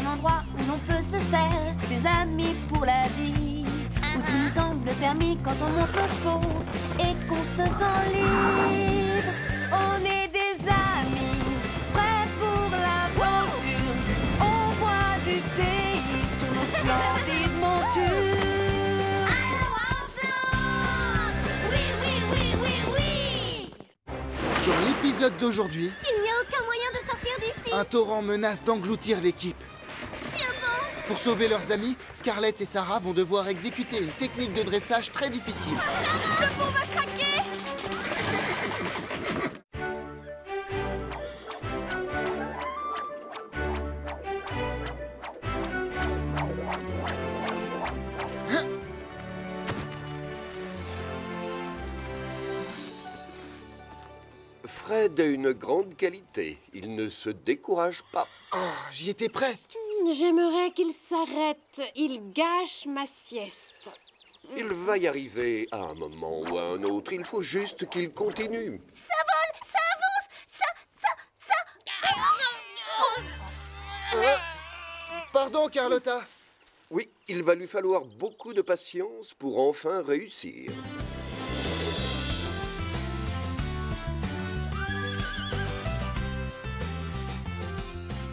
Un endroit où l'on peut se faire des amis pour la vie, où tout nous semble permis quand on monte nos chevaux et qu'on se sent libre. On est des amis, prêts pour l'aventure. On voit du pays sur nos splendides montures. Alors ensemble! Oui, oui, oui, oui, oui! Dans l'épisode d'aujourd'hui, Il n'y a aucun moyen de sortir d'ici. un torrent menace d'engloutir l'équipe. Tiens bon! Pour sauver leurs amis, Scarlett et Sarah vont devoir exécuter une technique de dressage très difficile. Le pont va craquer! Fred a une grande qualité. Il ne se décourage pas. Oh, j'y étais presque. J'aimerais qu'il s'arrête. Il gâche ma sieste. Il va y arriver à un moment ou à un autre. Il faut juste qu'il continue. Ça vole! Ça avance! Pardon, Carlotta. Oui, il va lui falloir beaucoup de patience pour enfin réussir.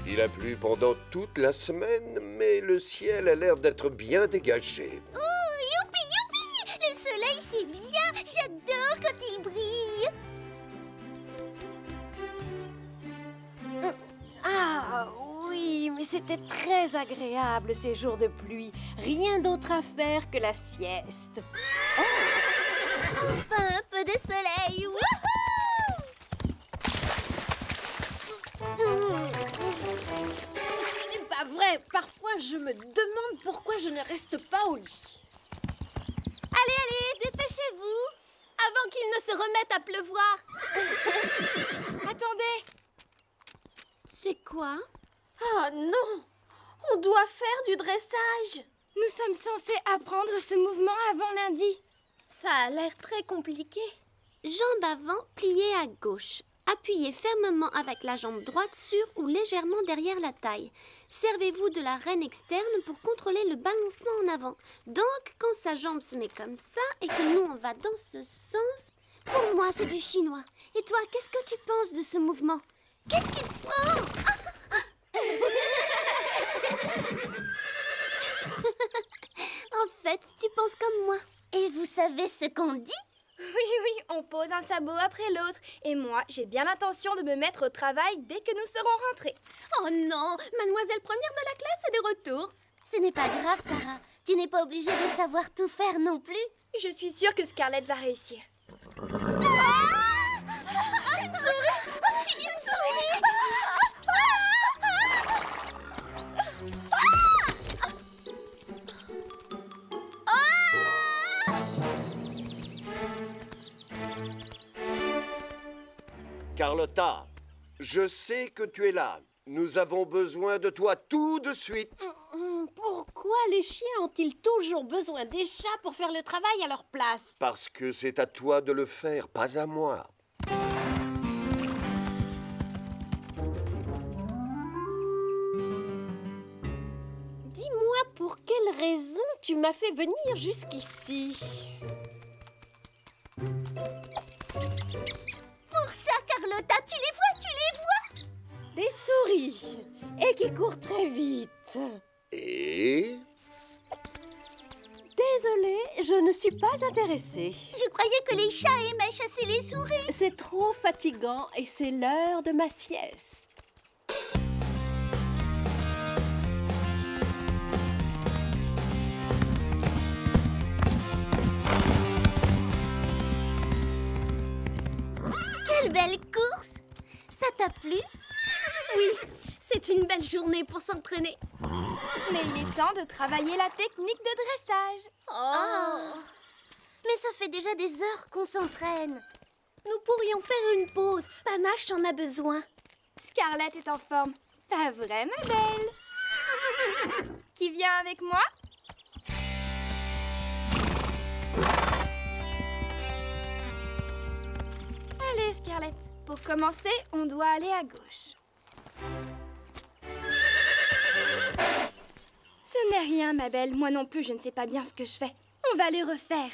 Il a plu pendant toute la semaine, mais le ciel a l'air d'être bien dégagé. Oh, youpi, youpi! Le soleil, c'est bien! J'adore quand il brille! Ah oui, mais c'était très agréable ces jours de pluie. Rien d'autre à faire que la sieste. Enfin, un peu de soleil! Wouhou! Ce n'est pas vrai. Parfois, je me demande pourquoi je ne reste pas au lit. Allez, allez, dépêchez-vous! Avant qu'il ne se remette à pleuvoir! Attendez! C'est quoi? Ah non! On doit faire du dressage. Nous sommes censés apprendre ce mouvement avant lundi. Ça a l'air très compliqué. Jambe avant, pliée à gauche. Appuyez fermement avec la jambe droite sur ou légèrement derrière la taille. Servez-vous de la rêne externe pour contrôler le balancement en avant. Donc, quand sa jambe se met comme ça et que nous on va dans ce sens, pour moi c'est du chinois. Et toi, qu'est-ce que tu penses de ce mouvement? Qu'est-ce qui te prend? En fait, tu penses comme moi. Et vous savez ce qu'on dit? Oui, on pose un sabot après l'autre. Et moi, j'ai bien l'intention de me mettre au travail dès que nous serons rentrés. Oh non, mademoiselle première de la classe est de retour. Ce n'est pas grave, Sarah. Tu n'es pas obligée de savoir tout faire non plus. Je suis sûre que Scarlett va réussir. Une souris! Une souris! Carlotta, je sais que tu es là. Nous avons besoin de toi tout de suite. Pourquoi les chiens ont-ils toujours besoin des chats pour faire le travail à leur place? Parce que c'est à toi de le faire, pas à moi. Dis-moi pour quelle raison tu m'as fait venir jusqu'ici? Pour ça, Carlotta, tu les vois? Des souris, et qui courent très vite. Et... Désolée, je ne suis pas intéressée. Je croyais que les chats aimaient chasser les souris. C'est trop fatigant et c'est l'heure de ma sieste. Quelle belle course! Ça t'a plu? Oui, c'est une belle journée pour s'entraîner. Mais il est temps de travailler la technique de dressage. Oh. Mais ça fait déjà des heures qu'on s'entraîne. Nous pourrions faire une pause. Panache en a besoin. Scarlett est en forme. Pas vrai, ma belle? Qui vient avec moi? Allez, Scarlett. Pour commencer, on doit aller à gauche. Ce n'est rien, ma belle. Moi non plus, je ne sais pas bien ce que je fais. On va les refaire.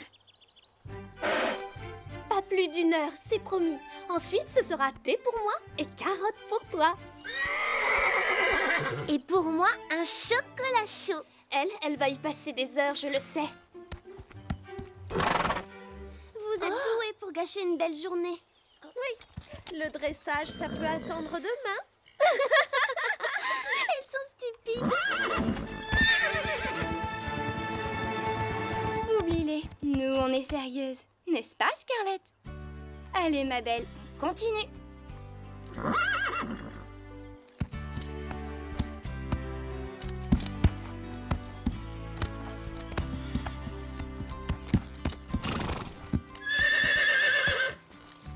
Pas plus d'1 heure, c'est promis. Ensuite, ce sera thé pour moi et carottes pour toi. Et pour moi, un chocolat chaud. Elle va y passer des heures, je le sais. Vous êtes douée pour gâcher une belle journée. Oui, le dressage, ça peut attendre demain. Elles sont stupides. Oublie-les. Nous, on est sérieuses. N'est-ce pas, Scarlett? Allez, ma belle, continue.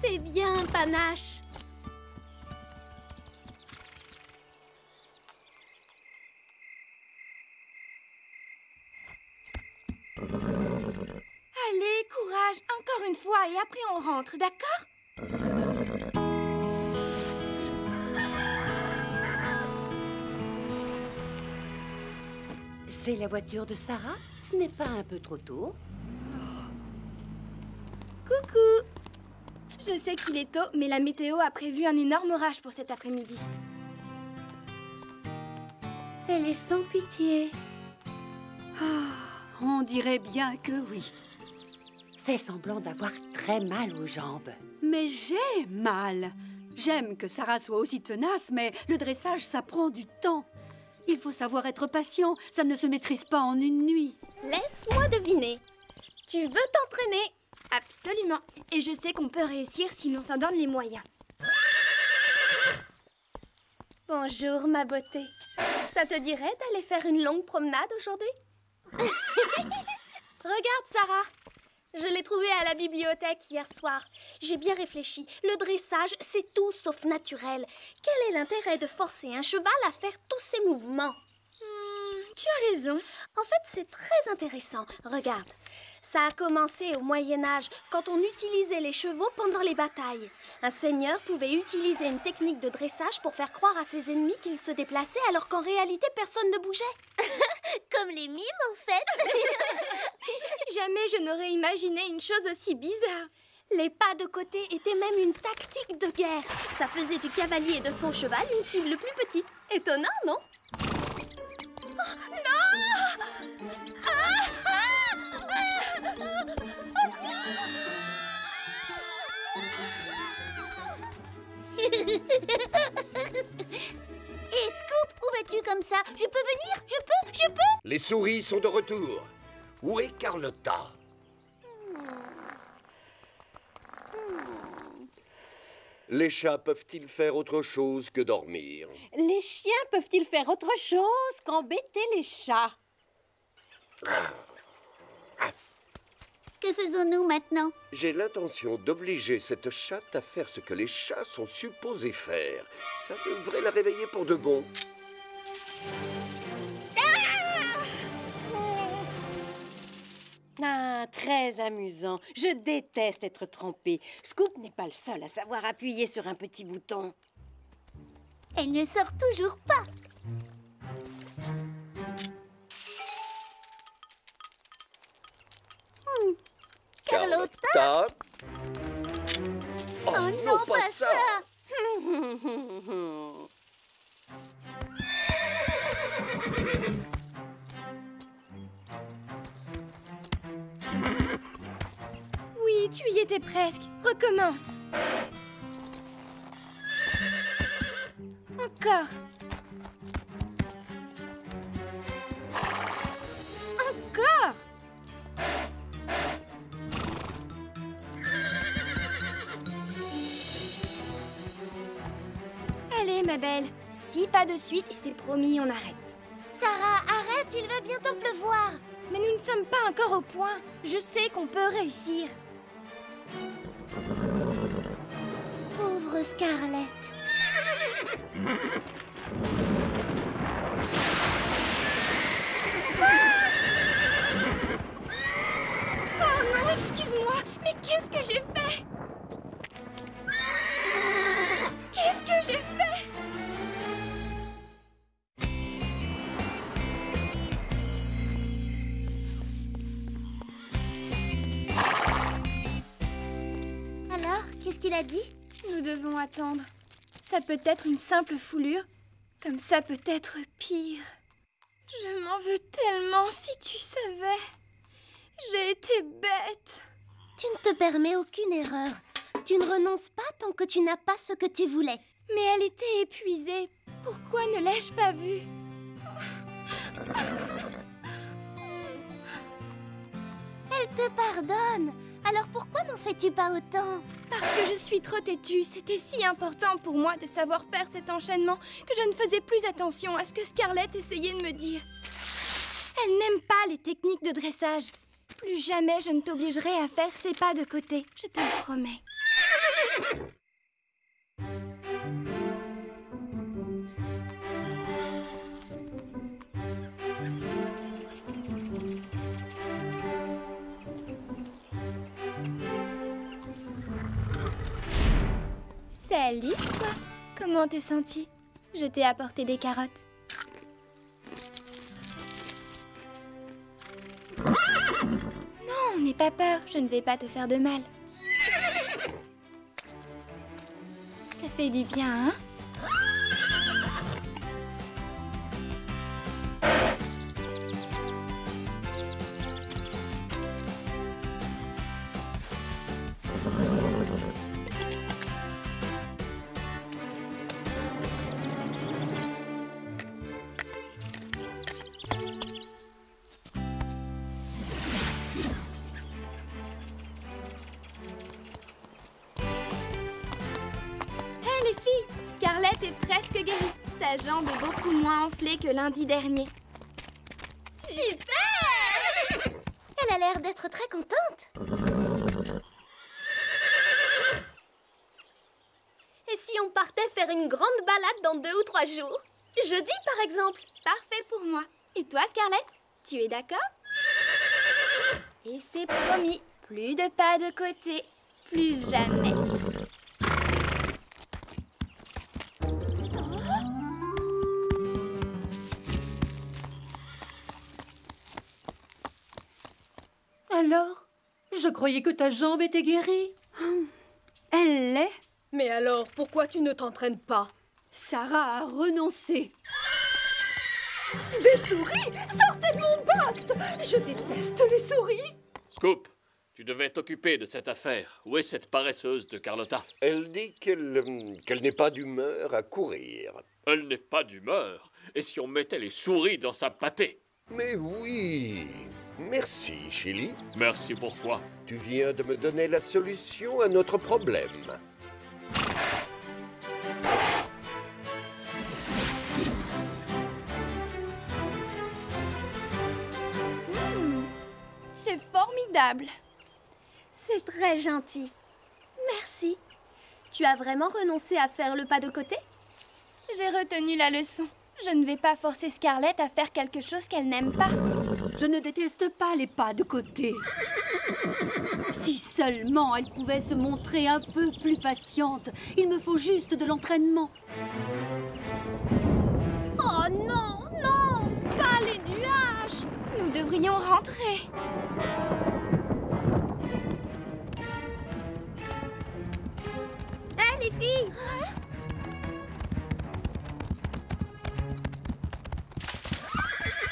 C'est bien, Panache. Allez, courage, encore une fois, et après on rentre, d'accord? C'est la voiture de Sarah? Ce n'est pas un peu trop tôt? Coucou! Je sais qu'il est tôt, mais la météo a prévu un énorme orage pour cet après-midi. Elle est sans pitié. On dirait bien que oui. Fait semblant d'avoir très mal aux jambes. Mais j'ai mal. J'aime que Sarah soit aussi tenace, mais le dressage, ça prend du temps. Il faut savoir être patient, ça ne se maîtrise pas en une nuit. Laisse-moi deviner. Tu veux t'entraîner? Absolument. Et je sais qu'on peut réussir si l'on s'en donne les moyens. Bonjour, ma beauté. Ça te dirait d'aller faire une longue promenade aujourd'hui? Regarde, Sarah. Je l'ai trouvé à la bibliothèque hier soir. J'ai bien réfléchi. Le dressage, c'est tout sauf naturel. Quel est l'intérêt de forcer un cheval à faire tous ces mouvements? Tu as raison. En fait, c'est très intéressant. Regarde, ça a commencé au Moyen-Âge, quand on utilisait les chevaux pendant les batailles. Un seigneur pouvait utiliser une technique de dressage pour faire croire à ses ennemis qu'il se déplaçait alors qu'en réalité, personne ne bougeait. Comme les mimes, en fait. Jamais je n'aurais imaginé une chose aussi bizarre. Les pas de côté étaient même une tactique de guerre. Ça faisait du cavalier et de son cheval une cible plus petite. Étonnant, non? Oh, non! Et Scoop, où vas-tu comme ça? Je peux venir? Je peux? Les souris sont de retour. Où est Carlotta? Les chats peuvent-ils faire autre chose que dormir? Les chiens peuvent-ils faire autre chose qu'embêter les chats? Que faisons-nous maintenant? J'ai l'intention d'obliger cette chatte à faire ce que les chats sont supposés faire. Ça devrait la réveiller pour de bon. Ah, très amusant. Je déteste être trempée. Scoop n'est pas le seul à savoir appuyer sur un petit bouton. Elle ne sort toujours pas. Carlotta? Oh non, pas ça! Oui, tu y étais presque. Recommence. Encore. Encore. Allez, ma belle. 6 pas de suite et c'est promis, on arrête. Sarah, arrête, il va bientôt pleuvoir. Mais nous ne sommes pas encore au point. Je sais qu'on peut réussir. Pauvre Scarlett. Oh non, excuse-moi, mais qu'est-ce que j'ai fait? Qu'est-ce que j'ai fait? qu'il a dit? Nous devons attendre. Ça peut être une simple foulure, comme ça peut être pire. Je m'en veux tellement, si tu savais. J'ai été bête. Tu ne te permets aucune erreur. Tu ne renonces pas tant que tu n'as pas ce que tu voulais. Mais elle était épuisée. Pourquoi ne l'ai-je pas vue? Elle te pardonne. Alors pourquoi n'en fais-tu pas autant? Parce que je suis trop têtue. C'était si important pour moi de savoir faire cet enchaînement que je ne faisais plus attention à ce que Scarlett essayait de me dire. Elle n'aime pas les techniques de dressage. Plus jamais je ne t'obligerai à faire ces pas de côté. Je te le promets. Salut, toi. Comment t'es sentie? Je t'ai apporté des carottes. Non, n'aie pas peur. Je ne vais pas te faire de mal. Ça fait du bien, hein? Scarlett est presque guérie. Sa jambe est beaucoup moins enflée que lundi dernier. Super! Elle a l'air d'être très contente. Et si on partait faire une grande balade dans 2 ou 3 jours? Jeudi, par exemple. Parfait pour moi. Et toi, Scarlett? Tu es d'accord? Et c'est promis. Plus de pas de côté. Plus jamais. Alors, je croyais que ta jambe était guérie. Elle l'est. Mais alors, pourquoi tu ne t'entraînes pas? Sarah a renoncé. Des souris? Sortez de mon box! Je déteste les souris! Scoop, tu devais t'occuper de cette affaire. Où est cette paresseuse de Carlotta? Elle dit qu'elle n'est pas d'humeur à courir. Elle n'est pas d'humeur. Et si on mettait les souris dans sa pâtée? Mais oui! Merci, Chili. Merci pourquoi? Tu viens de me donner la solution à notre problème. C'est formidable. C'est très gentil. Merci. Tu as vraiment renoncé à faire le pas de côté? J'ai retenu la leçon. Je ne vais pas forcer Scarlett à faire quelque chose qu'elle n'aime pas. Je ne déteste pas les pas de côté. Si seulement elle pouvait se montrer un peu plus patiente. Il me faut juste de l'entraînement. Oh non, non, pas les nuages. Nous devrions rentrer. Hé, les filles!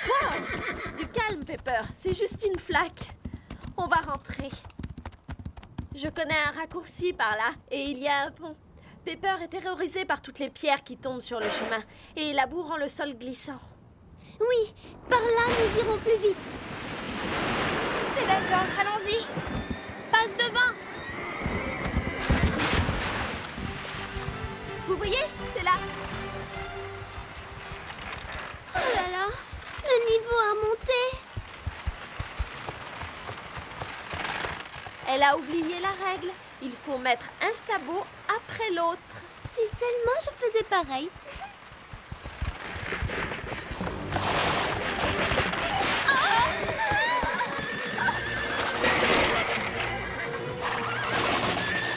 Wow! Du calme, Pepper. C'est juste une flaque. On va rentrer. Je connais un raccourci par là, et il y a un pont. Pepper est terrorisée par toutes les pierres qui tombent sur le chemin, et la boue rend le sol glissant. Oui, par là, nous irons plus vite. C'est d'accord, allons-y. Passe devant. Vous voyez? C'est là. Oh là là, le niveau a monté. Elle a oublié la règle. Il faut mettre un sabot après l'autre. Si seulement je faisais pareil.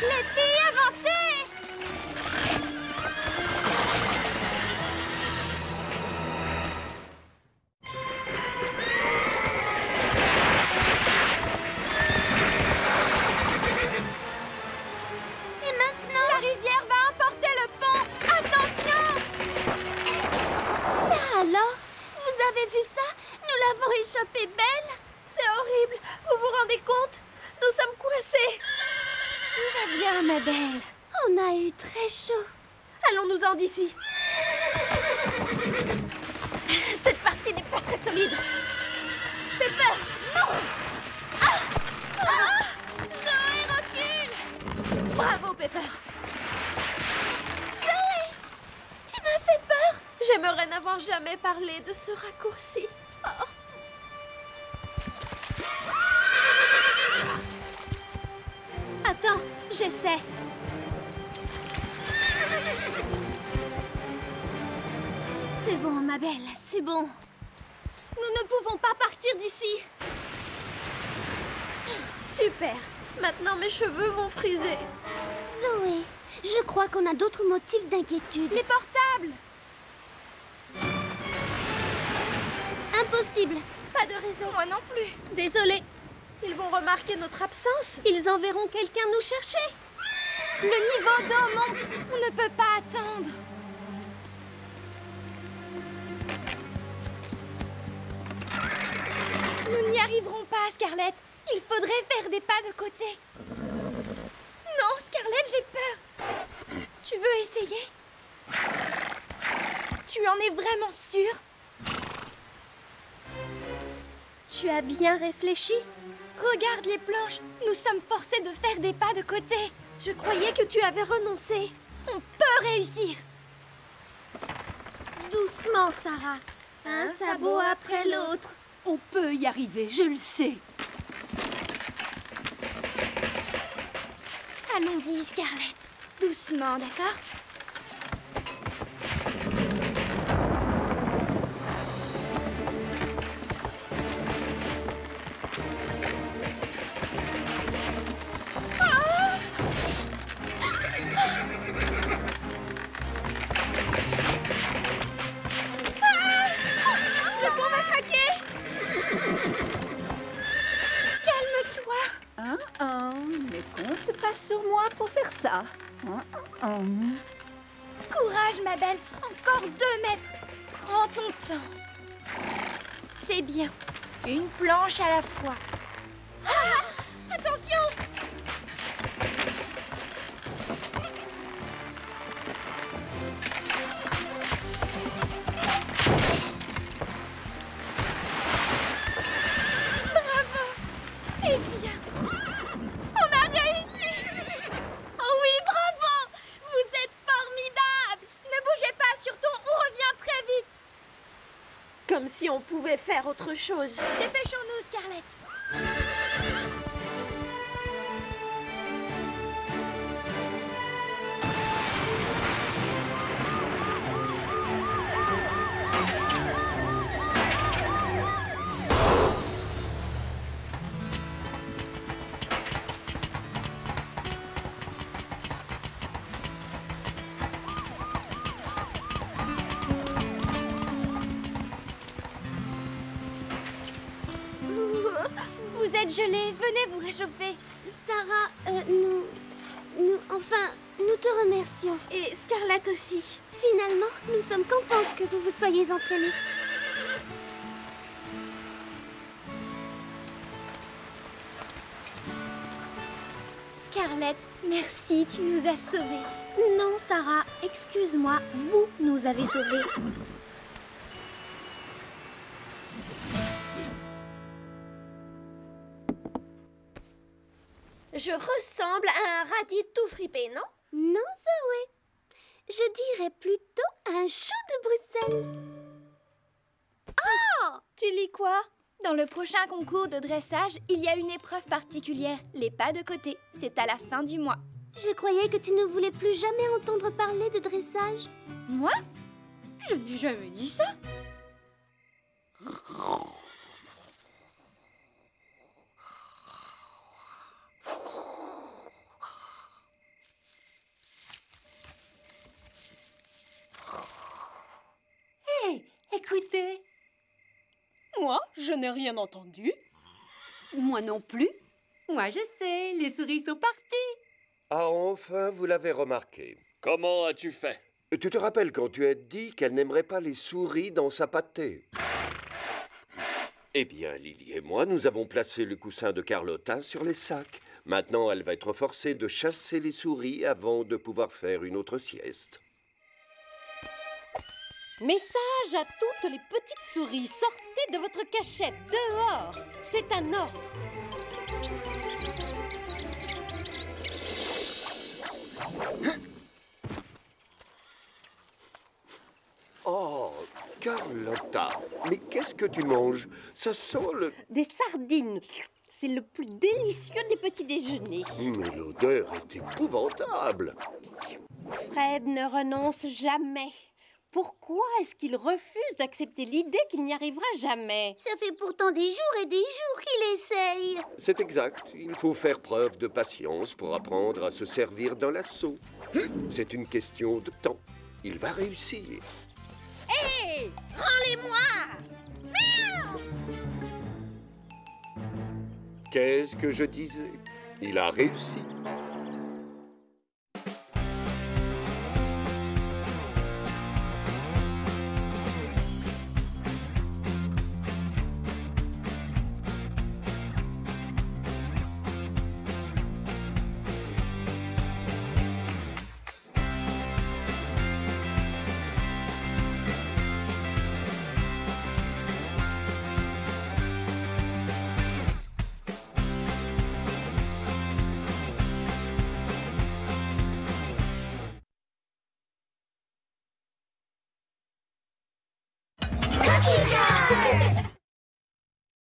Les filles, avancez! Et maintenant, Très bien, ma belle. On a eu très chaud. Allons-nous-en d'ici. Cette partie n'est pas très solide. Pepper, non! Zoé, recule! Bravo, Pepper. Zoé! Tu m'as fait peur! J'aimerais n'avoir jamais parlé de ce raccourci. Oh. Attends, j'essaie. C'est bon, ma belle, c'est bon. Nous ne pouvons pas partir d'ici. Super. Maintenant, mes cheveux vont friser. Zoé, je crois qu'on a d'autres motifs d'inquiétude. Les portables! Impossible. Pas de raison. Moi non plus. Désolée. Ils vont remarquer notre absence. Ils enverront quelqu'un nous chercher. Le niveau d'eau monte. On ne peut pas attendre. Nous n'y arriverons pas, Scarlett. Il faudrait faire des pas de côté. Non, Scarlett, j'ai peur. Tu veux essayer? Tu en es vraiment sûre? Tu as bien réfléchi? Regarde les planches. Nous sommes forcés de faire des pas de côté. Je croyais que tu avais renoncé. On peut réussir. Doucement, Sarah. Un sabot après l'autre. On peut y arriver, je le sais. Allons-y, Scarlett. Doucement, d'accord? Ne compte pas sur moi pour faire ça. Courage, ma belle. Encore 2 mètres. Prends ton temps. C'est bien. Une planche à la fois. Ah! Attention! Bravo! C'est bien. On a réussi! Oh oui, bravo! Vous êtes formidables! Ne bougez pas, surtout, on revient très vite! Comme si on pouvait faire autre chose. Dépêchons-nous, Scarlett! Vous êtes gelée, venez vous réchauffer. Sarah, nous te remercions. Et Scarlett aussi. Finalement, nous sommes contentes que vous vous soyez entraînés. Scarlett, merci, tu nous as sauvés. Non, Sarah, excuse-moi, vous nous avez sauvés. Je ressemble à un radis tout fripé, non? Non, Zoé. Je dirais plutôt un chou de Bruxelles. Oh! Tu lis quoi? Dans le prochain concours de dressage, il y a une épreuve particulière, les pas de côté. C'est à la fin du mois. Je croyais que tu ne voulais plus jamais entendre parler de dressage. Moi? Je n'ai jamais dit ça. Écoutez, moi, je n'ai rien entendu. Moi non plus. Moi, je sais, les souris sont parties. Ah, enfin, vous l'avez remarqué. Comment as-tu fait? Tu te rappelles quand tu as dit qu'elle n'aimerait pas les souris dans sa pâtée? Eh bien, Lily et moi, nous avons placé le coussin de Carlotta sur les sacs Maintenant, elle va être forcée de chasser les souris avant de pouvoir faire une autre sieste. Message à toutes les petites souris. Sortez de votre cachette, dehors. C'est un ordre. Oh, Carlotta, mais qu'est-ce que tu manges? Ça sent le... Des sardines. C'est le plus délicieux des petits déjeuners. Mais l'odeur est épouvantable. Fred ne renonce jamais. Pourquoi est-ce qu'il refuse d'accepter l'idée qu'il n'y arrivera jamais? Ça fait pourtant des jours et des jours qu'il essaye. C'est exact. Il faut faire preuve de patience pour apprendre à se servir d'un lasso. C'est une question de temps. Il va réussir. Hé! Prends-les-moi! Qu'est-ce que je disais? Il a réussi. Cookie